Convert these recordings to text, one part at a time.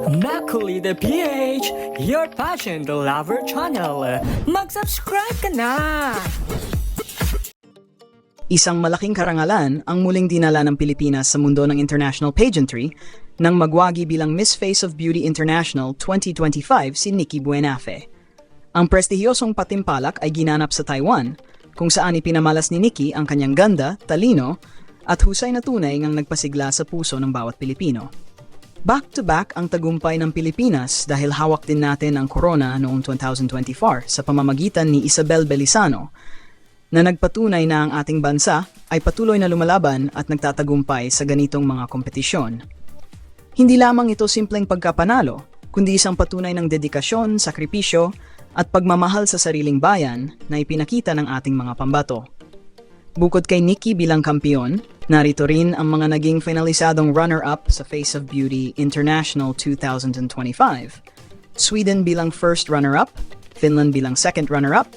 Makulit PH, your passion the lover channel. Mag-subscribe ka na! Isang malaking karangalan ang muling dinala ng Pilipinas sa mundo ng international pageantry nang magwagi bilang Miss Face of Beauty International 2025 si Nikki Buenafe. Ang prestihiyosong patimpalak ay ginanap sa Taiwan, kung saan ipinamalas ni Nikki ang kanyang ganda, talino, at husay na tunay ngang nagpasigla sa puso ng bawat Pilipino. Back-to-back ang tagumpay ng Pilipinas dahil hawak din natin ang corona noong 2024 sa pamamagitan ni Isabel Belisano, na nagpatunay na ang ating bansa ay patuloy na lumalaban at nagtatagumpay sa ganitong mga kompetisyon. Hindi lamang ito simpleng pagkapanalo, kundi isang patunay ng dedikasyon, sakripisyo, at pagmamahal sa sariling bayan na ipinakita ng ating mga pambato. Bukod kay Nikki bilang kampiyon, narito rin ang mga naging finalisadong runner-up sa Face of Beauty International 2025. Sweden bilang first runner-up, Finland bilang second runner-up,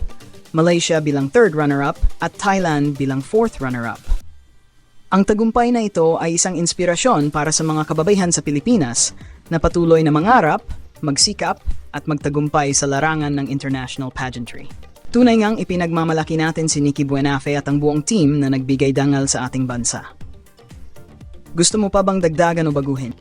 Malaysia bilang third runner-up, at Thailand bilang fourth runner-up. Ang tagumpay na ito ay isang inspirasyon para sa mga kababaihan sa Pilipinas na patuloy na mangarap, magsikap, at magtagumpay sa larangan ng international pageantry. Tunay ngang ipinagmamalaki natin si Nikki Buenafe at ang buong team na nagbigay dangal sa ating bansa. Gusto mo pa bang dagdagan o baguhin?